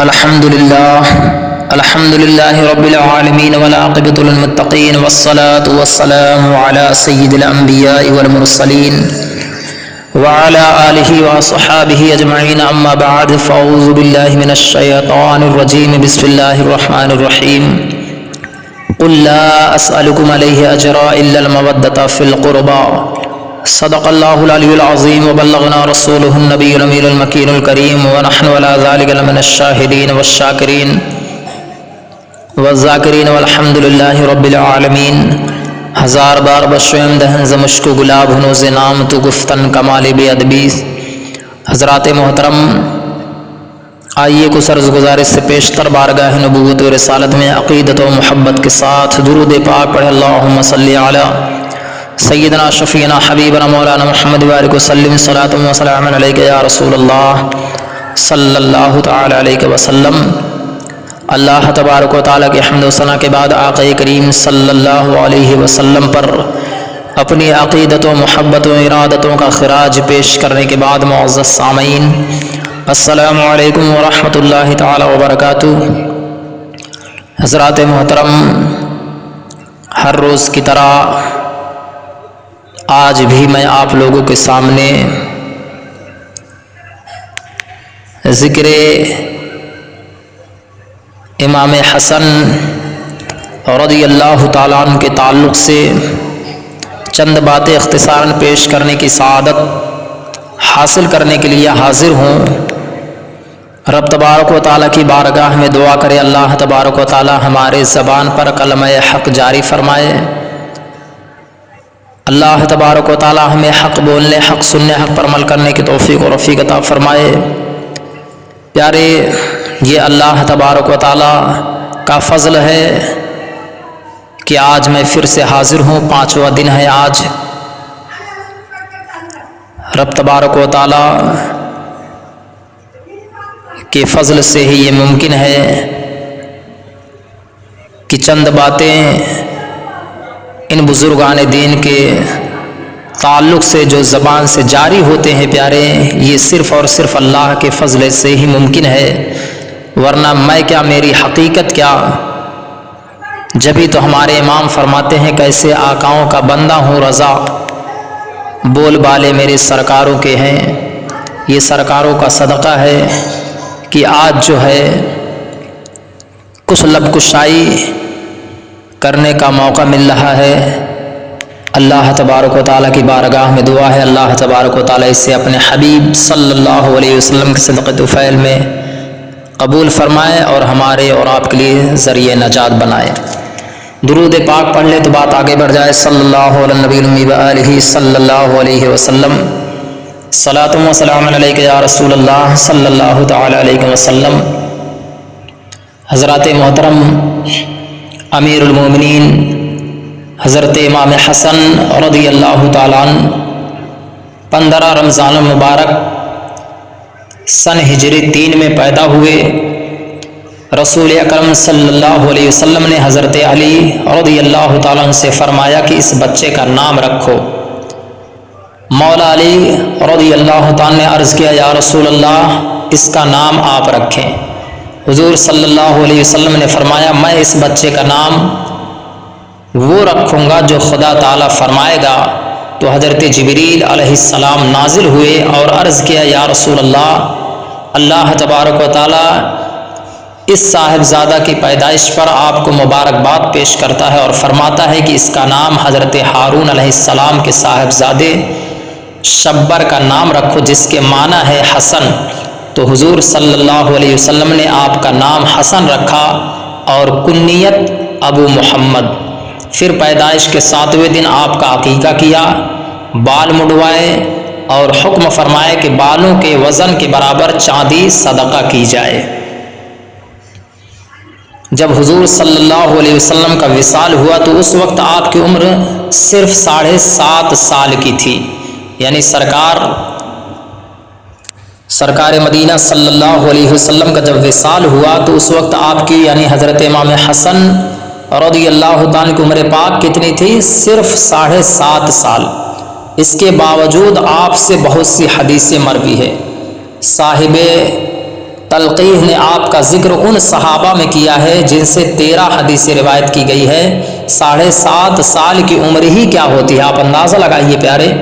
الحمد لله رب العالمين والعاقبة للمتقين والصلاة والسلام على سيد الأنبياء والمرسلين وعلى آله وصحابه أجمعين أما بعد فأعوذ بالله من الشيطان الرجيم بسم الله الرحمن الرحيم قل لا أسألكم عليه أجرا إلا المودة في القربى صدق الله العلي العظيم وبلغنا رسوله النبي الأمين المكين الكريم ونحن على ذلك لمن الشاهدين والشاكرين والذاکرین والحمد للہ رب العالمین۔ ہزار بار بشویم دہن ز مشک و گلاب ہنوز نام تو گفتن کمال بے ادبی۔ حضرات محترم، آئیے کو سرز گزارش سے پیشتر بارگاہ نبوت و رسالت میں عقیدت و محبت کے ساتھ درود پاک پڑھے اللہم صلی علی سیدنا شفیعنا حبیبنا مولانا محمد وآلہ وسلم صلاۃ و سلام علیک یا رسول اللہ صلی اللہ تعالی علیہ وسلم۔ اللہ تبارک و تعالیٰ کی حمد و ثنا کے بعد آقا کریم صلی اللہ علیہ وسلم پر اپنی عقیدت و محبت و ارادتوں کا خراج پیش کرنے کے بعد معزز سامعین، السلام علیکم ورحمۃ اللہ تعالیٰ وبرکاتہ۔ حضرات محترم، ہر روز کی طرح آج بھی میں آپ لوگوں کے سامنے ذکر امام حسن رضی اللہ تعالیٰ عنہ کے تعلق سے چند باتیں اختصاراً پیش کرنے کی سعادت حاصل کرنے کے لیے حاضر ہوں۔ رب تبارک و تعالیٰ کی بارگاہ میں دعا کرے اللہ تبارک و تعالیٰ ہمارے زبان پر کلمہ حق جاری فرمائے۔ اللہ تبارک و تعالیٰ ہمیں حق بولنے، حق سننے، حق پر عمل کرنے کی توفیق و رفیق عطا فرمائے۔ پیارے، یہ اللہ تبارک و تعالیٰ کا فضل ہے کہ آج میں پھر سے حاضر ہوں۔ 5واں دن ہے آج۔ رب تبارک و تعالیٰ کے فضل سے ہی یہ ممکن ہے کہ چند باتیں ان بزرگان دین کے تعلق سے جو زبان سے جاری ہوتے ہیں پیارے، یہ صرف اور صرف اللہ کے فضل سے ہی ممکن ہے، ورنہ میں کیا، میری حقیقت کیا۔ جبھی تو ہمارے امام فرماتے ہیں کیسے آقاؤں کا بندہ ہوں رضا، بول بالے میرے سرکاروں کے ہیں۔ یہ سرکاروں کا صدقہ ہے کہ آج جو ہے کچھ لب کشائی کرنے کا موقع مل رہا ہے۔ اللہ تبارک و تعالیٰ کی بارگاہ میں دعا ہے اللہ تبارک و تعالیٰ اسے اپنے حبیب صلی اللہ علیہ وسلم کے صدقہ طفیل میں قبول فرمائے اور ہمارے اور آپ کے لیے ذریعہ نجات بنائے۔ درود پاک پڑھ لے تو بات آگے بڑھ جائے۔ صلی اللہ علیہ نبی المی وآلہ صلی اللہ علیہ وسلم، صلاۃ و سلام علیک یا رسول اللہ صلی اللہ تعالی علیہ وسلم۔ حضرات محترم، امیر المومنین حضرت امام حسن رضی اللہ تعالیٰ عنہ 15 رمضان المبارک سن ہجری 3 میں پیدا ہوئے۔ رسول اکرم صلی اللہ علیہ وسلم نے حضرت علی رضی اللہ تعالیٰ عنہ سے فرمایا کہ اس بچے کا نام رکھو۔ مولا علی رضی اللہ تعالیٰ نے عرض کیا یا رسول اللہ اس کا نام آپ رکھیں۔ حضور صلی اللہ علیہ وسلم نے فرمایا میں اس بچے کا نام وہ رکھوں گا جو خدا تعالیٰ فرمائے گا۔ تو حضرت جبریل علیہ السلام نازل ہوئے اور عرض کیا یا رسول اللہ، اللہ تبارک و تعالیٰ اس صاحبزادہ کی پیدائش پر آپ کو مبارکباد پیش کرتا ہے اور فرماتا ہے کہ اس کا نام حضرت ہارون علیہ السلام کے صاحبزادے شبر کا نام رکھو جس کے معنی ہے حسن۔ تو حضور صلی اللہ علیہ وسلم نے آپ کا نام حسن رکھا اور کنیت ابو محمد۔ پھر پیدائش کے 7ویں دن آپ کا عقیقہ کیا، بال مڈوائے اور حکم فرمائے کہ بالوں کے وزن کے برابر چاندی صدقہ کی جائے۔ جب حضور صلی اللہ علیہ وسلم کا وصال ہوا تو اس وقت آپ کی عمر صرف 7.5 سال کی تھی، یعنی سرکار مدینہ صلی اللہ علیہ وسلم کا جب وصال ہوا تو اس وقت آپ کی یعنی حضرت امام حسن رضی اللہ تعالیٰ کی عمر پاک کتنی تھی؟ صرف 7.5 سال۔ اس کے باوجود آپ سے بہت سی حدیثیں مروی ہے۔ صاحب تلقیح نے آپ کا ذکر ان صحابہ میں کیا ہے جن سے 13 حدیثیں روایت کی گئی ہے۔ 7.5 سال کی عمر ہی کیا ہوتی ہے، آپ اندازہ لگائیے پیارے۔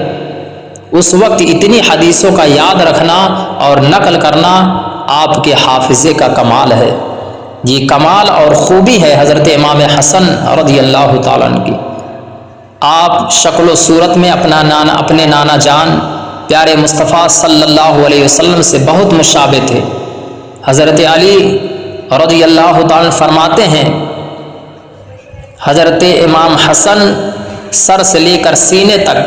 اس وقت اتنی حدیثوں کا یاد رکھنا اور نقل کرنا آپ کے حافظے کا کمال ہے۔ یہ کمال اور خوبی ہے حضرت امام حسن رضی اللہ تعالیٰ عنہ کی۔ آپ شکل و صورت میں اپنے نانا جان پیارے مصطفیٰ صلی اللہ علیہ وسلم سے بہت مشابہ تھے۔ حضرت علی رضی اللہ تعالیٰ فرماتے ہیں حضرت امام حسن سر سے لے کر سینے تک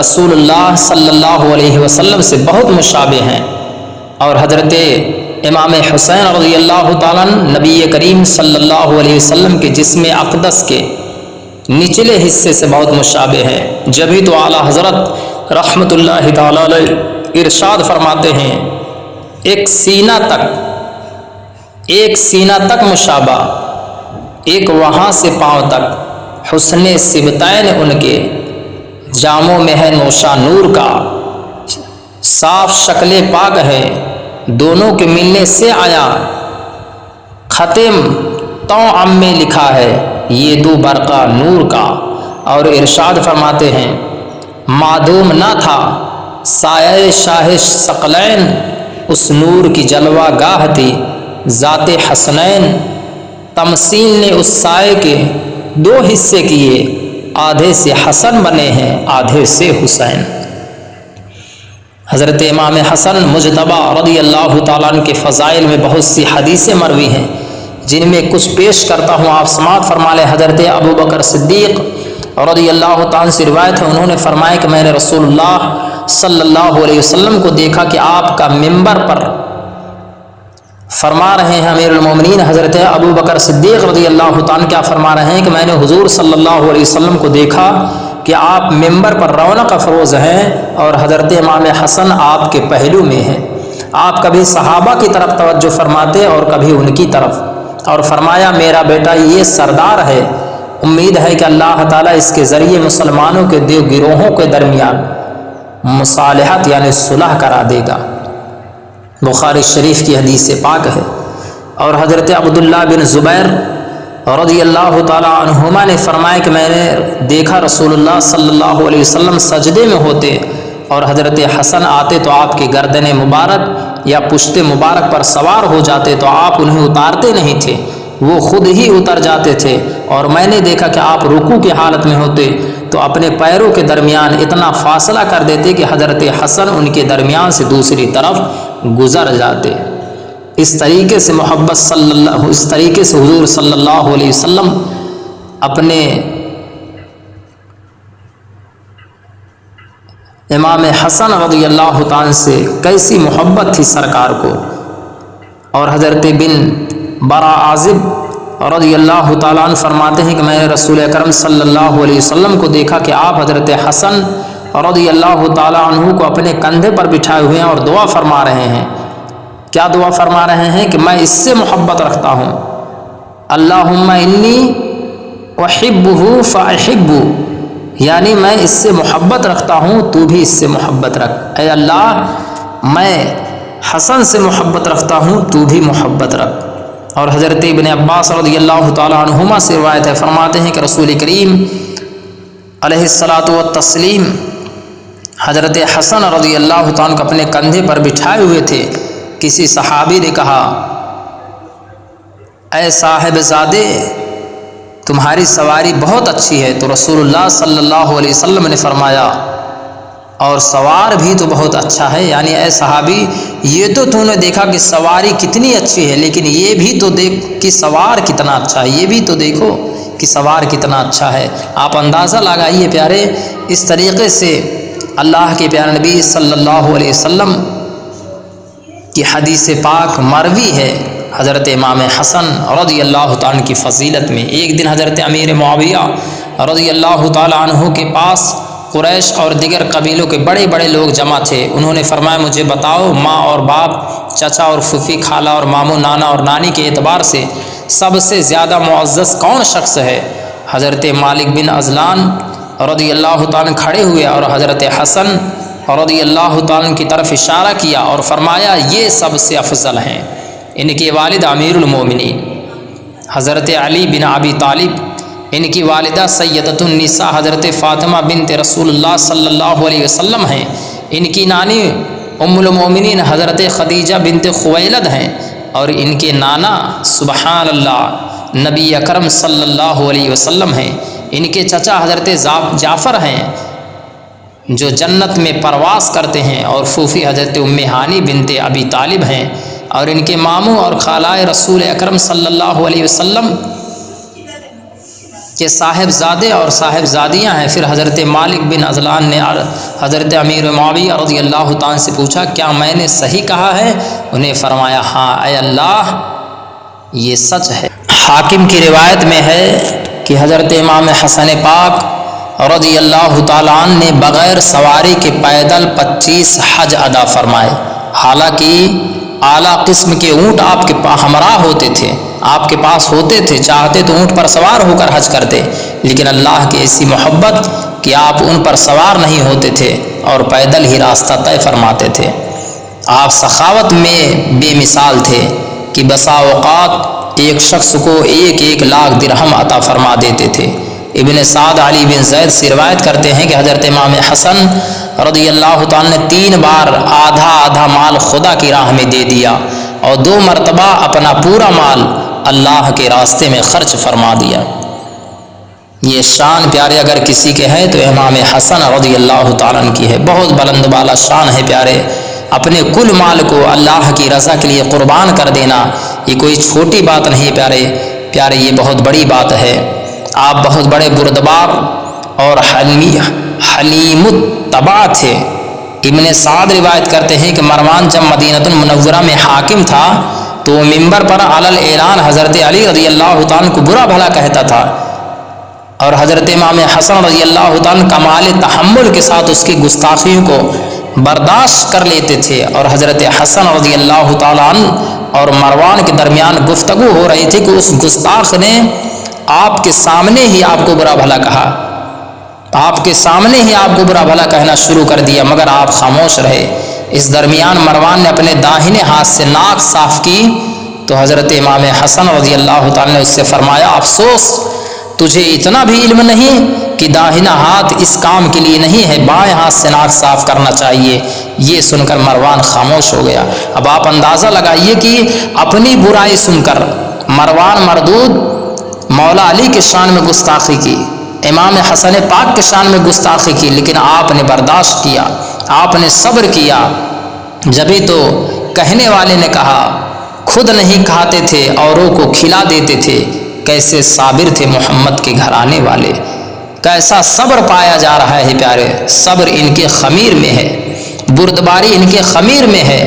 رسول اللہ صلی اللہ علیہ وسلم سے بہت مشابہ ہیں، اور حضرت امام حسین رضی اللہ تعالیٰ نبی کریم صلی اللہ علیہ وسلم کے جسم اقدس کے نچلے حصے سے بہت مشابہ ہیں۔ جبھی تو اعلیٰ حضرت رحمت اللہ تعالیٰ علیہ ارشاد فرماتے ہیں ایک سینہ تک مشابہ، ایک وہاں سے پاؤں تک، حسن سبتین ان کے جاموں میں ہے نوشا نور کا، صاف شکل پاک ہے دونوں کے ملنے سے آیا، ختم توأم میں لکھا ہے یہ دو برقع نور کا۔ اور ارشاد فرماتے ہیں معدوم نہ تھا سایہ شاہ ثقلین، اس نور کی جلوہ گاہ تھی ذات حسنین، تمثیل نے اس سائے کے 2 حصے کیے، آدھے سے حسن بنے ہیں آدھے سے حسین۔ حضرت امام حسن مجتبی رضی اللہ تعالیٰ عنہ کے فضائل میں بہت سی حدیثیں مروی ہیں، جن میں کچھ پیش کرتا ہوں، آپ سماعت فرما لیں۔ حضرت ابو بکر صدیق رضی اللہ تعالیٰ سے روایت ہے، انہوں نے فرمایا کہ میں نے رسول اللہ صلی اللہ علیہ وسلم کو دیکھا کہ آپ کا منبر پر فرما رہے ہیں۔ امیر المومنین حضرت ابو بکر صدیق رضی اللہ تعالیٰ کیا فرما رہے ہیں کہ میں نے حضور صلی اللہ علیہ وسلم کو دیکھا کہ آپ منبر پر رونق افروز ہیں، اور حضرت امام حسن آپ کے پہلو میں ہیں۔ آپ کبھی صحابہ کی طرف توجہ فرماتے اور کبھی ان کی طرف، اور فرمایا میرا بیٹا یہ سردار ہے، امید ہے کہ اللہ تعالیٰ اس کے ذریعے مسلمانوں کے 2 گروہوں کے درمیان مصالحت یعنی صلح کرا دے گا۔ بخاری شریف کی حدیث پاک ہے۔ اور حضرت عبداللہ بن زبیر رضی اللہ تعالیٰ عنہما نے فرمایا کہ میں نے دیکھا رسول اللہ صلی اللہ علیہ وسلم سجدے میں ہوتے اور حضرت حسن آتے تو آپ کی گردن مبارک یا پشت مبارک پر سوار ہو جاتے تو آپ انہیں اتارتے نہیں تھے، وہ خود ہی اتر جاتے تھے، اور میں نے دیکھا کہ آپ رکوع کی حالت میں ہوتے تو اپنے پیروں کے درمیان اتنا فاصلہ کر دیتے کہ حضرت حسن ان کے درمیان سے دوسری طرف گزر جاتے۔ اس طریقے سے حضور صلی اللہ علیہ وسلم اپنے امام حسن رضی اللہ تعالیٰ سے کیسی محبت تھی سرکار کو۔ اور حضرت بن برا عازب رضی اللہ تعالیٰ عنہ فرماتے ہیں کہ میں نے رسول اکرم صلی اللہ علیہ وسلم کو دیکھا کہ آپ حضرت حسن رضی اللہ تعالیٰ عنہ کو اپنے کندھے پر بٹھائے ہوئے ہیں اور دعا فرما رہے ہیں۔ کیا دعا فرما رہے ہیں کہ میں اس سے محبت رکھتا ہوں، اللہم انی احبہ فاحبہ، یعنی میں اس سے محبت رکھتا ہوں تو بھی اس سے محبت رکھ، اے اللہ میں حسن سے محبت رکھتا ہوں تو بھی محبت رکھ۔ اور حضرت ابن عباس رضی اللہ تعالیٰ عنہما سے روایت ہے، فرماتے ہیں کہ رسول کریم علیہ الصلاۃ والتسلیم حضرت حسن رضی اللہ تعالیٰ کو اپنے کندھے پر بٹھائے ہوئے تھے۔ کسی صحابی نے کہا اے صاحب زادے تمہاری سواری بہت اچھی ہے، تو رسول اللہ صلی اللہ علیہ وسلم نے فرمایا اور سوار بھی تو بہت اچھا ہے، یعنی اے صحابی یہ تو نے دیکھا کہ سواری کتنی اچھی ہے، لیکن یہ بھی تو دیکھ کہ سوار کتنا اچھا ہے، یہ بھی تو دیکھو کہ سوار کتنا اچھا ہے۔ آپ اندازہ لگائیے پیارے، اس طریقے سے اللہ کے پیارے نبی صلی اللہ علیہ وسلم کی حدیث پاک مروی ہے حضرت امام حسن رضی اللہ تعالیٰ کی فضیلت میں۔ ایک دن حضرت امیر معاویہ رضی اللہ تعالیٰ عنہ کے پاس قریش اور دیگر قبیلوں کے بڑے بڑے لوگ جمع تھے۔ انہوں نے فرمایا مجھے بتاؤ ماں اور باپ، چچا اور پھوپھی، خالہ اور ماموں، نانا اور نانی کے اعتبار سے سب سے زیادہ معزز کون شخص ہے؟ حضرت مالک بن ازلان رضی اللہ تعالیٰ کھڑے ہوئے اور حضرت حسن رضی اللہ تعالیٰ کی طرف اشارہ کیا اور فرمایا یہ سب سے افضل ہیں۔ ان کے والد امیر المومنین حضرت علی بن ابی طالب، ان کی والدہ سیدۃ النساء حضرت فاطمہ بنت رسول اللہ صلی اللہ علیہ وسلم ہیں، ان کی نانی ام المومنین حضرت خدیجہ بنت خویلد ہیں، اور ان کے نانا سبحان اللہ نبی اکرم صلی اللہ علیہ وسلم ہیں۔ ان کے چچا حضرت جعفر ہیں جو جنت میں پرواز کرتے ہیں، اور پھوپھی حضرت ام ہانی بنت ابی طالب ہیں، اور ان کے ماموں اور خالائے رسول اکرم صلی اللہ علیہ وسلم کے صاحبزادے اور صاحبزادیاں ہیں۔ پھر حضرت مالک بن ازلان نے حضرت امیر معاویہ رضی اللہ تعالیٰ سے پوچھا کیا میں نے صحیح کہا ہے؟ انہیں فرمایا ہاں اے اللہ یہ سچ ہے۔ حاکم کی روایت میں ہے کہ حضرت امام حسن پاک رضی اللہ تعالیٰ عنہ نے بغیر سواری کے پیدل 25 حج ادا فرمائے، حالانکہ اعلیٰ قسم کے اونٹ آپ کے ہمراہ ہوتے تھے، آپ کے پاس ہوتے تھے، چاہتے تو اونٹ پر سوار ہو کر حج کرتے، لیکن اللہ کی ایسی محبت کہ آپ ان پر سوار نہیں ہوتے تھے اور پیدل ہی راستہ طے فرماتے تھے۔ آپ سخاوت میں بے مثال تھے کہ بسا اوقات ایک شخص کو 1 لاکھ درہم عطا فرما دیتے تھے۔ ابن سعد علی بن زید سے روایت کرتے ہیں کہ حضرت امام حسن رضی اللہ تعالیٰ نے 3 بار آدھا مال خدا کی راہ میں دے دیا، اور 2 مرتبہ اپنا پورا مال اللہ کے راستے میں خرچ فرما دیا۔ یہ شان پیارے اگر کسی کے ہے تو امام حسن رضی اللہ تعالیٰ کی ہے، بہت بلند بالا شان ہے پیارے۔ اپنے کل مال کو اللہ کی رضا کے لیے قربان کر دینا یہ کوئی چھوٹی بات نہیں پیارے، یہ بہت بڑی بات ہے۔ آپ بہت بڑے بردبار اور حلیم الطبع تھے۔ ابن سعد روایت کرتے ہیں کہ مروان جب مدینہ المنورہ میں حاکم تھا تو وہ ممبر پر علل اعلان حضرت علی رضی اللہ تعالیٰ کو برا بھلا کہتا تھا، اور حضرت امام حسن رضی اللہ تعالیٰ کمال تحمل کے ساتھ اس کی گستاخیوں کو برداشت کر لیتے تھے، اور حضرت حسن رضی اللہ تعالیٰ عنہ اور مروان کے درمیان گفتگو ہو رہی تھی کہ اس گستاخ نے آپ کے سامنے ہی آپ کو برا بھلا کہا، آپ کے سامنے ہی آپ کو برا بھلا کہنا شروع کر دیا، مگر آپ خاموش رہے۔ اس درمیان مروان نے اپنے داہنے ہاتھ سے ناک صاف کی تو حضرت امام حسن رضی اللہ تعالیٰ نے اس سے فرمایا افسوس تجھے اتنا بھی علم نہیں کہ داہنا ہاتھ اس کام کے لیے نہیں ہے، بائیں ہاتھ سے ناک صاف کرنا چاہیے۔ یہ سن کر مروان خاموش ہو گیا۔ اب آپ اندازہ لگائیے کہ اپنی برائی سن کر مروان مردود مولا علی کے شان میں گستاخی کی، امام حسن پاک کے شان میں گستاخی کی، لیکن آپ نے برداشت کیا، آپ نے صبر کیا۔ جبھی تو کہنے والے نے کہا خود نہیں کھاتے تھے اوروں کو کھلا دیتے تھے، کیسے صابر تھے محمد کے گھرانے والے، کیسا صبر پایا جا رہا ہے پیارے۔ صبر ان کے خمیر میں ہے، بردباری ان کے خمیر میں ہے،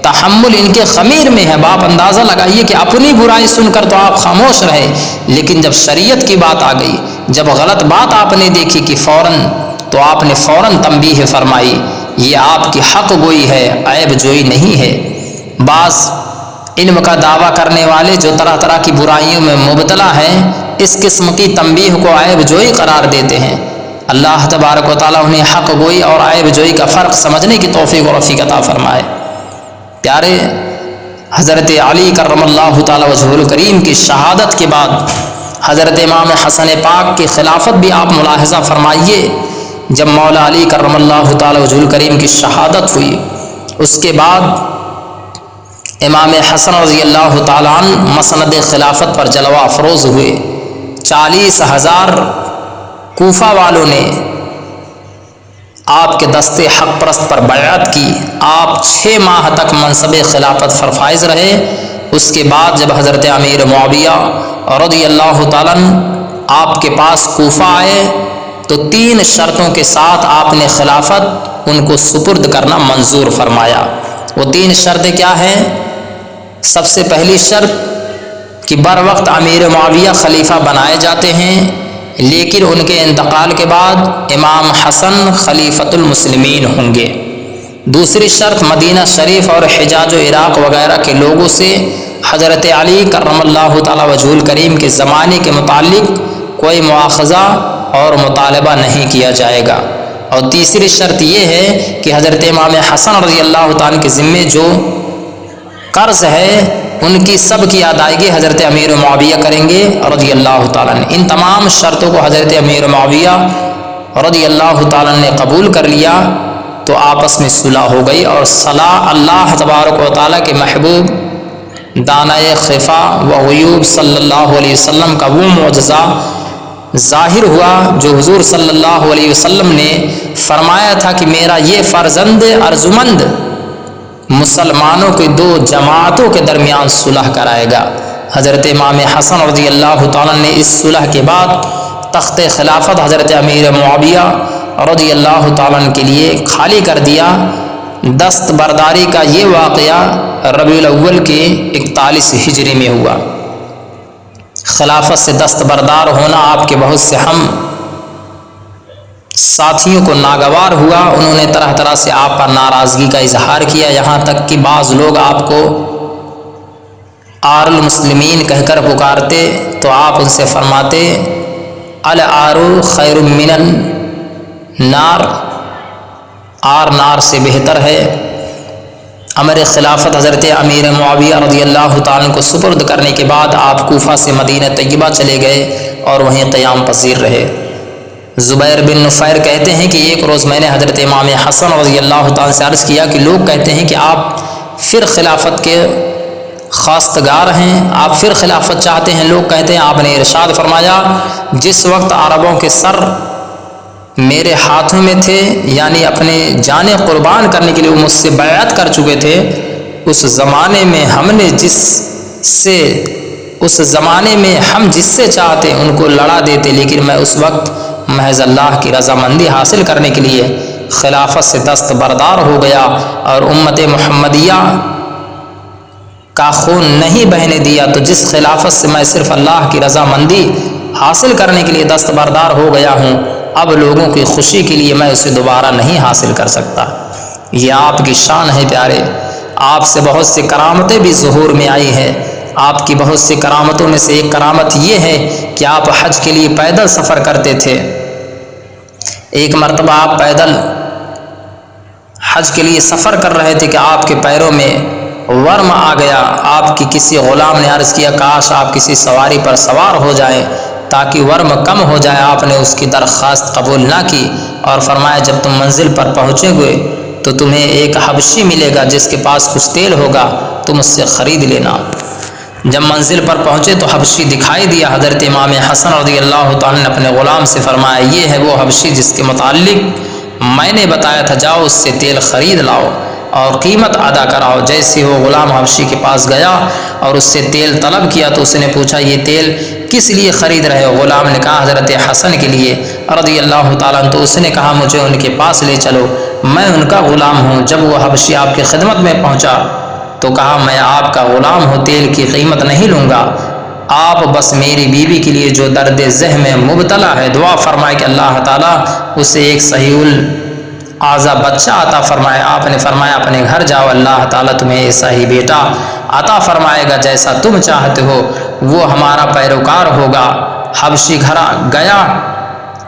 تحمل ان کے خمیر میں ہے۔ آپ اندازہ لگائیے کہ اپنی برائی سن کر تو آپ خاموش رہے، لیکن جب شریعت کی بات آ گئی، جب غلط بات آپ نے دیکھی کہ تو آپ نے فوراً تنبیہ فرمائی، یہ آپ کی حق گوئی ہے، عیب جوئی نہیں ہے۔ بعض علم کا دعویٰ کرنے والے جو طرح طرح کی برائیوں میں مبتلا ہیں، اس قسم کی تنبیہ کو عیب جوئی قرار دیتے ہیں۔ اللہ تبارک و تعالیٰ انہیں حق گوئی اور عیب جوئی کا فرق سمجھنے کی توفیق و رفیق عطا فرمائے۔ پیارے حضرت علی کرم اللہ تعالیٰ وجہہ الکریم کی شہادت کے بعد حضرت امام حسن پاک کی خلافت بھی آپ ملاحظہ فرمائیے۔ جب مولا علی کرم اللہ تعالیٰ وجہہ الکریم کی شہادت ہوئی، اس کے بعد امام حسن رضی اللہ تعالیٰ عنہ مسند خلافت پر جلوہ افروز ہوئے۔ 40,000 کوفہ والوں نے آپ کے دستے حق پرست پر بیعت کی۔ آپ 6 ماہ تک منصب خلافت پر فائز رہے۔ اس کے بعد جب حضرت امیر معاویہ رضی اللہ تعالیٰ آپ کے پاس کوفہ آئے تو 3 شرطوں کے ساتھ آپ نے خلافت ان کو سپرد کرنا منظور فرمایا۔ وہ 3 شرطیں کیا ہیں؟ سب سے پہلی شرط کہ بر وقت امیر معاویہ خلیفہ بنائے جاتے ہیں، لیکن ان کے انتقال کے بعد امام حسن خلیفۃ المسلمین ہوں گے۔ دوسری شرط مدینہ شریف اور حجاز و عراق وغیرہ کے لوگوں سے حضرت علی کرم اللہ تعالیٰ وجہہ الکریم کے زمانے کے متعلق کوئی مواخذہ اور مطالبہ نہیں کیا جائے گا۔ اور تیسری شرط یہ ہے کہ حضرت امام حسن رضی اللہ تعالیٰ کے ذمے جو قرض ہے ان کی سب کی ادائیگی حضرت امیر معاویہ کریں گے رضی اللہ تعالیٰ عنہ۔ ان تمام شرطوں کو حضرت امیر معاویہ رضی اللہ تعالیٰ عنہ نے قبول کر لیا تو آپس میں صلح ہو گئی، اور صلاح اللہ تبارک و تعالیٰ کے محبوب دانائے خفا و غیوب صلی اللہ علیہ وسلم کا وہ معجزہ ظاہر ہوا جو حضور صلی اللہ علیہ وسلم نے فرمایا تھا کہ میرا یہ فرزند ارجمند مسلمانوں کی دو جماعتوں کے درمیان صلح کرائے گا۔ حضرت امام حسن رضی اللہ تعالیٰ نے اس صلح کے بعد تخت خلافت حضرت امیر معاویہ رضی اللہ تعالیٰ کے لیے خالی کر دیا۔ دست برداری کا یہ واقعہ ربیع الاول کے 41 ہجری میں ہوا۔ خلافت سے دست بردار ہونا آپ کے بہت سے ہم ساتھیوں کو ناگوار ہوا، انہوں نے طرح طرح سے آپ پر ناراضگی کا اظہار کیا، یہاں تک کہ بعض لوگ آپ کو آر المسلمین کہہ کر پکارتے تو آپ ان سے فرماتے العار خیر من النار، آر نار سے بہتر ہے۔ امر خلافت حضرت امیر معاویہ رضی اللہ تعالیٰ کو سپرد کرنے کے بعد آپ کوفہ سے مدینہ طیبہ چلے گئے اور وہیں قیام پذیر رہے۔ زبیر بن نفیر کہتے ہیں کہ ایک روز میں نے حضرت امام حسن رضی اللہ تعالیٰ سے عرض کیا کہ لوگ کہتے ہیں کہ آپ پھر خلافت کے خواستگار ہیں، آپ پھر خلافت چاہتے ہیں۔ لوگ کہتے ہیں آپ نے ارشاد فرمایا جس وقت عربوں کے سر میرے ہاتھوں میں تھے، یعنی اپنے جانیں قربان کرنے کے لیے وہ مجھ سے بیعت کر چکے تھے، اس زمانے میں ہم جس سے چاہتے ان کو لڑا دیتے، لیکن میں اس وقت محض اللہ کی رضامندی حاصل کرنے کے لیے خلافت سے دست بردار ہو گیا اور امت محمدیہ کا خون نہیں بہنے دیا۔ تو جس خلافت سے میں صرف اللہ کی رضامندی حاصل کرنے کے لیے دست بردار ہو گیا ہوں، اب لوگوں کی خوشی کے لیے میں اسے دوبارہ نہیں حاصل کر سکتا۔ یہ آپ کی شان ہے پیارے، آپ سے بہت سی کرامتیں بھی ظہور میں آئی ہیں۔ آپ کی بہت سی کرامتوں میں سے ایک کرامت یہ ہے کہ آپ حج کے لیے پیدل سفر کرتے تھے۔ ایک مرتبہ آپ پیدل حج کے لیے سفر کر رہے تھے کہ آپ کے پیروں میں ورم آ گیا۔ آپ کی کسی غلام نے عرض کیا کاش آپ کسی سواری پر سوار ہو جائیں تاکہ ورم کم ہو جائے۔ آپ نے اس کی درخواست قبول نہ کی اور فرمایا جب تم منزل پر پہنچے گے تو تمہیں ایک حبشی ملے گا جس کے پاس کچھ تیل ہوگا، تم اس سے خرید لینا۔ جب منزل پر پہنچے تو حبشی دکھائی دیا۔ حضرت امام حسن رضی اللہ تعالیٰ نے اپنے غلام سے فرمایا یہ ہے وہ حبشی جس کے متعلق میں نے بتایا تھا، جاؤ اس سے تیل خرید لاؤ اور قیمت ادا کراؤ۔ جیسے وہ غلام حبشی کے پاس گیا اور اس سے تیل طلب کیا تو اس نے پوچھا یہ تیل کس لیے خرید رہے ہو؟ غلام نے کہا حضرت حسن کے لیے رضی اللہ تعالیٰ عنہ۔ تو اس نے کہا مجھے ان کے پاس لے چلو، میں ان کا غلام ہوں۔ جب وہ حبشی آپ کی خدمت میں پہنچا تو کہا میں آپ کا غلام ہوں، تیل کی قیمت نہیں لوں گا، آپ بس میری بیوی کے لیے جو درد ذہن میں مبتلا ہے دعا فرمائے کہ اللہ تعالیٰ اسے ایک صحیح اعضا بچہ عطا فرمائے۔ آپ نے فرمایا اپنے گھر جاؤ، اللہ تعالیٰ تمہیں ایسا ہی بیٹا عطا فرمائے گا جیسا تم چاہتے ہو، وہ ہمارا پیروکار ہوگا۔ حبشی گھر گیا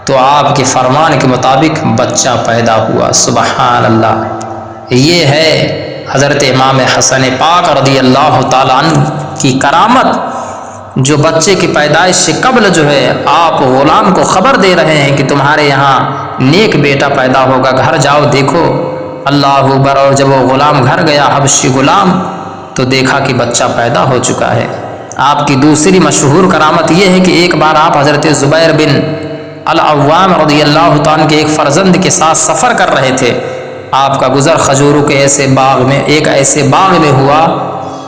تو آپ کے فرمان کے مطابق بچہ پیدا ہوا۔ سبحان اللہ، یہ ہے حضرت امام حسن پاک رضی اللہ تعالیٰ عنہ کی کرامت، جو بچے کی پیدائش سے قبل جو ہے آپ غلام کو خبر دے رہے ہیں کہ تمہارے یہاں نیک بیٹا پیدا ہوگا، گھر جاؤ دیکھو۔ اللہ اکبر۔ اور جب وہ غلام گھر گیا حبشی غلام تو دیکھا کہ بچہ پیدا ہو چکا ہے۔ آپ کی دوسری مشہور کرامت یہ ہے کہ ایک بار آپ حضرت زبیر بن العوام رضی اللہ تعالیٰ کے ایک فرزند کے ساتھ سفر کر رہے تھے۔ آپ کا گزر کھجوروں کے ایسے باغ میں ہوا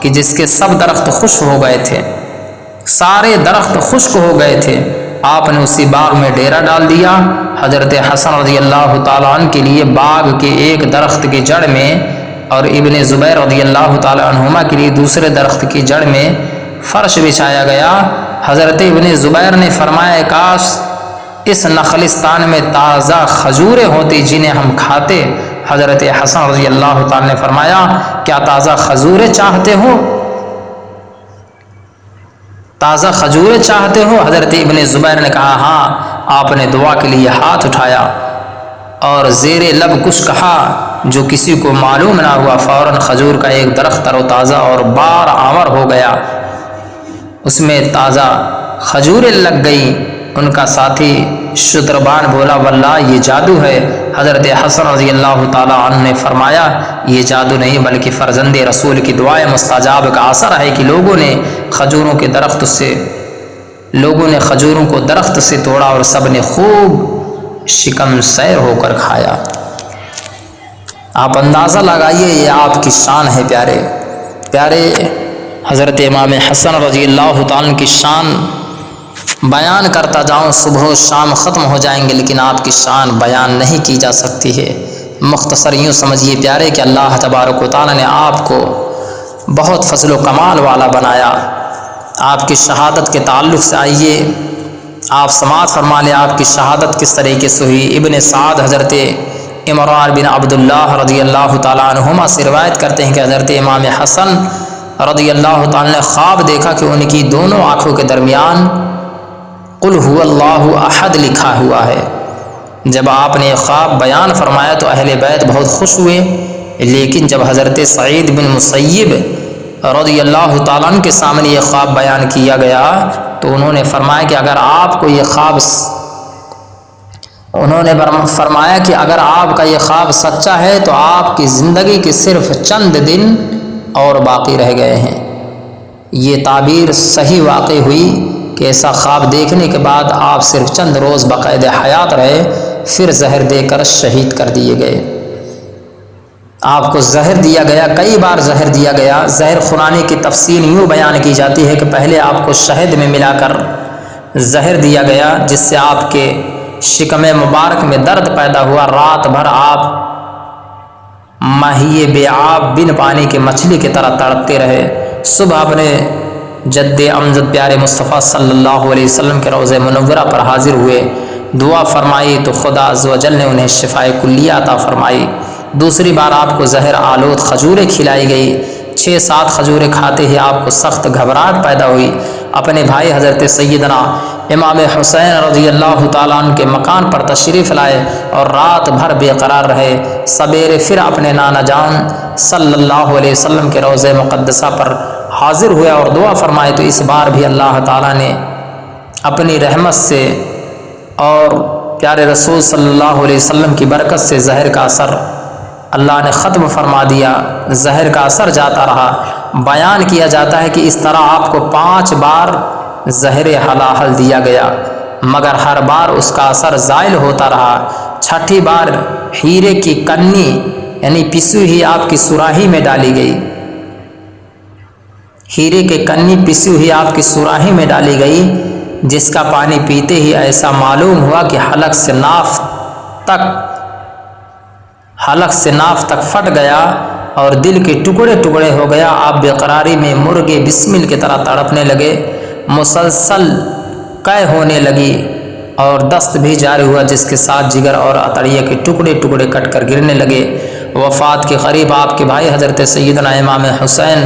کہ جس کے سب درخت خشک ہو گئے تھے، سارے درخت خشک ہو گئے تھے۔ آپ نے اسی باغ میں ڈیرا ڈال دیا۔ حضرت حسن رضی اللہ تعالیٰ عنہ کے لیے باغ کے ایک درخت کی جڑ میں اور ابن زبیر رضی اللہ تعالیٰ عنہما کے لیے دوسرے درخت کی جڑ میں فرش بچھایا گیا۔ حضرت ابن زبیر نے فرمایا کاش اس نخلستان میں تازہ کھجوریں ہوتی جنہیں ہم کھاتے۔ حضرت حسن رضی اللہ تعالیٰ نے فرمایا کیا تازہ کھجوریں چاہتے ہو؟ تازہ کھجوریں چاہتے ہو؟ حضرت ابن زبیر نے کہا ہاں۔ آپ نے دعا کے لیے ہاتھ اٹھایا اور زیر لب کچھ کہا جو کسی کو معلوم نہ ہوا فوراً کھجور کا ایک درخت تر و تازہ اور بار آور ہو گیا، اس میں تازہ کھجوریں لگ گئیں۔ ان کا ساتھی شتربان بولا واللہ یہ جادو ہے۔ حضرت حسن رضی اللہ تعالیٰ عنہ نے فرمایا یہ جادو نہیں بلکہ فرزند رسول کی دعائے مستجاب کا اثر ہے کہ لوگوں نے کھجوروں کو درخت سے توڑا اور سب نے خوب شکم سیر ہو کر کھایا۔ آپ اندازہ لگائیے یہ آپ کی شان ہے پیارے حضرت امام حسن رضی اللہ تعالیٰ کی شان بیان کرتا جاؤں صبح و شام ختم ہو جائیں گے، لیکن آپ کی شان بیان نہیں کی جا سکتی ہے۔ مختصر یوں سمجھیے پیارے کہ اللہ تبارک و تعالیٰ نے آپ کو بہت فضل و کمال والا بنایا۔ آپ کی شہادت کے تعلق سے آئیے آپ سماعت فرما لیں آپ کی شہادت کس طریقے سے ہوئی۔ ابن سعد حضرت عمران بن عبداللہ رضی اللہ تعالیٰ عنہما سے روایت کرتے ہیں کہ حضرت امام حسن رضی اللہ تعالیٰ نے خواب دیکھا کہ ان کی دونوں آنکھوں کے درمیان قل هو اللہ احد لکھا ہوا ہے۔ جب آپ نے خواب بیان فرمایا تو اہل بیت بہت خوش ہوئے، لیکن جب حضرت سعید بن مسیب رضی اللہ تعالیٰ عنہ کے سامنے یہ خواب بیان کیا گیا تو انہوں نے فرمایا کہ اگر آپ کا یہ خواب سچا ہے تو آپ کی زندگی کے صرف چند دن اور باقی رہ گئے ہیں۔ یہ تعبیر صحیح واقع ہوئی کہ ایسا خواب دیکھنے کے بعد آپ صرف چند روز باقاعدہ حیات رہے، پھر زہر دے کر شہید کر دیے گئے۔ آپ کو زہر دیا گیا، کئی بار زہر دیا گیا۔ زہر خورانی کی تفصیل یوں بیان کی جاتی ہے کہ پہلے آپ کو شہد میں ملا کر زہر دیا گیا جس سے آپ کے شکم مبارک میں درد پیدا ہوا۔ رات بھر آپ ماہی بے آب بن پانی کے مچھلی کی طرح تڑپتے رہے۔ صبح اپنے جد امجد پیارے مصطفیٰ صلی اللہ علیہ وسلم کے روضہ منورہ پر حاضر ہوئے، دعا فرمائی تو خدا عز و جل نے انہیں شفائے کلیہ عطا فرمائی۔ دوسری بار آپ کو زہر آلود کھجوریں کھلائی گئی۔ 6-7 کھجوریں کھاتے ہی آپ کو سخت گھبراہٹ پیدا ہوئی۔ اپنے بھائی حضرت سیدنا امام حسین رضی اللہ تعالیٰ عنہ کے مکان پر تشریف لائے اور رات بھر بے قرار رہے۔ سویرے پھر اپنے نانا جان صلی اللہ علیہ وسلم کے روضہ مقدسہ پر حاضر ہوئے اور دعا فرمائے تو اس بار بھی اللہ تعالیٰ نے اپنی رحمت سے اور پیارے رسول صلی اللہ علیہ وسلم کی برکت سے زہر کا اثر اللہ نے ختم فرما دیا، زہر کا اثر جاتا رہا۔ بیان کیا جاتا ہے کہ اس طرح آپ کو 5 بار زہر ہلاہل دیا گیا، مگر ہر بار اس کا اثر زائل ہوتا رہا۔ 6ٹھی بار ہیرے کی کنی یعنی پسی ہوئی آپ کی سراہی میں ڈالی گئی، ہیرے کے کنی پسی ہوئی آپ کی سراہی میں ڈالی گئی، جس کا پانی پیتے ہی ایسا معلوم ہوا کہ حلق سے ناف تک پھٹ گیا اور دل کے ٹکڑے ٹکڑے ہو گیا۔ آپ بے قراری میں مرغے بسمل کی طرح تڑپنے لگے، مسلسل قے ہونے لگی اور دست بھی جاری ہوا، جس کے ساتھ جگر اور عطریہ کے ٹکڑے ٹکڑے کٹ کر گرنے لگے۔ وفات کے قریب آپ کے بھائی حضرت سیدنا امام حسین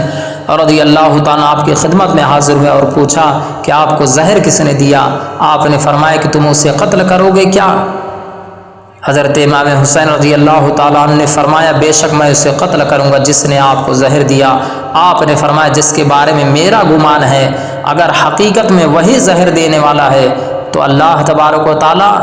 رضی اللہ تعالیٰ آپ کی خدمت میں حاضر ہوئے اور پوچھا کہ آپ کو زہر کس نے دیا؟ آپ نے فرمایا کہ تم اسے قتل کرو گے کیا؟ حضرت امام حسین رضی اللہ تعالیٰ عنہ نے فرمایا بے شک میں اسے قتل کروں گا جس نے آپ کو زہر دیا۔ آپ نے فرمایا جس کے بارے میں میرا گمان ہے اگر حقیقت میں وہی زہر دینے والا ہے تو اللہ تبارک و تعالیٰ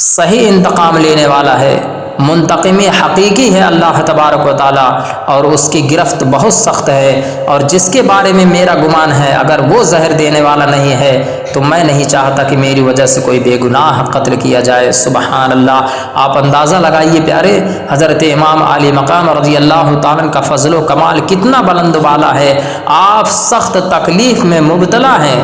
صحیح انتقام لینے والا ہے، منتقمی حقیقی ہے اللہ تبارک و تعالیٰ، اور اس کی گرفت بہت سخت ہے۔ اور جس کے بارے میں میرا گمان ہے اگر وہ زہر دینے والا نہیں ہے تو میں نہیں چاہتا کہ میری وجہ سے کوئی بے گناہ قتل کیا جائے۔ سبحان اللہ! آپ اندازہ لگائیے پیارے حضرت امام علی مقام رضی اللہ تعالیٰ کا فضل و کمال کتنا بلند بالا ہے۔ آپ سخت تکلیف میں مبتلا ہیں،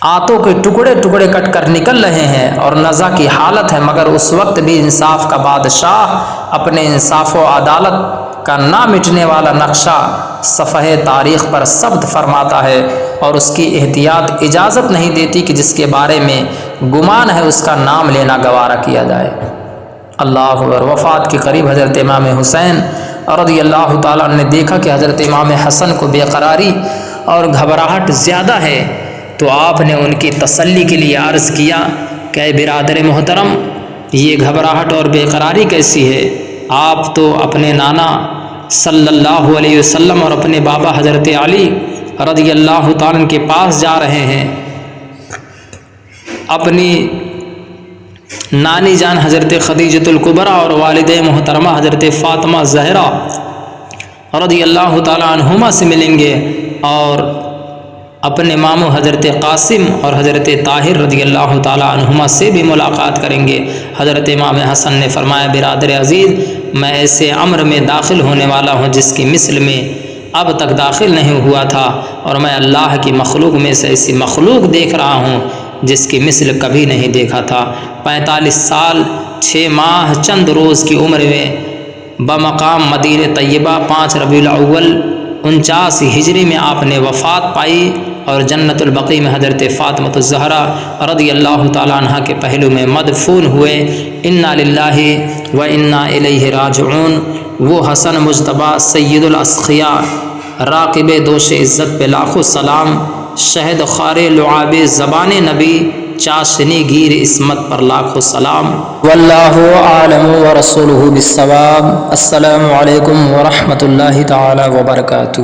آنتوں کے ٹکڑے ٹکڑے کٹ کر نکل رہے ہیں اور نزع کی حالت ہے، مگر اس وقت بھی انصاف کا بادشاہ اپنے انصاف و عدالت کا نہ مٹنے والا نقشہ صفحہ تاریخ پر ثبت فرماتا ہے، اور اس کی احتیاط اجازت نہیں دیتی کہ جس کے بارے میں گمان ہے اس کا نام لینا گوارا کیا جائے۔ اللہ اکبر! وفات کے قریب حضرت امام حسین رضی اللہ تعالیٰ نے دیکھا کہ حضرت امام حسن کو بے قراری اور گھبراہٹ زیادہ ہے، تو آپ نے ان کی تسلی کے لیے عرض کیا کہ اے برادر محترم، یہ گھبراہٹ اور بے قراری کیسی ہے؟ آپ تو اپنے نانا صلی اللہ علیہ وسلم اور اپنے بابا حضرت علی رضی اللہ تعالیٰ کے پاس جا رہے ہیں۔ اپنی نانی جان حضرت خدیجۃ الکبریٰ اور والد محترمہ حضرت فاطمہ زہرا رضی اللہ تعالیٰ عنہما سے ملیں گے، اور اپنے ماموں حضرت قاسم اور حضرت طاہر رضی اللہ تعالیٰ عنہما سے بھی ملاقات کریں گے۔ حضرت امام حسن نے فرمایا، برادر عزیز، میں ایسے امر میں داخل ہونے والا ہوں جس کی مثل میں اب تک داخل نہیں ہوا تھا، اور میں اللہ کی مخلوق میں سے ایسی مخلوق دیکھ رہا ہوں جس کی مثل کبھی نہیں دیکھا تھا۔ 45 سال 6 ماہ چند روز کی عمر میں بمقام مدینہ طیبہ 5 ربیع الاول 49 ہجری میں آپ نے وفات پائی، اور جنت البقیع میں حضرت فاطمہ الزہرا رضی اللہ تعالیٰ عنہ کے پہلو میں مدفون ہوئے۔ انا للہ و انا الیہ راجعون۔ وہ حسن مجتبیٰ سید الاسقیاء، راقب دوش عزت پہ لاکھوں سلام، شہد خار لعاب زبان نبی، چاشنی گیر عصمت پر لاکھوں سلام۔ واللہ عالم ورسولہ بالصواب۔ السلام علیکم ورحمۃ اللہ تعالی وبرکاتہ۔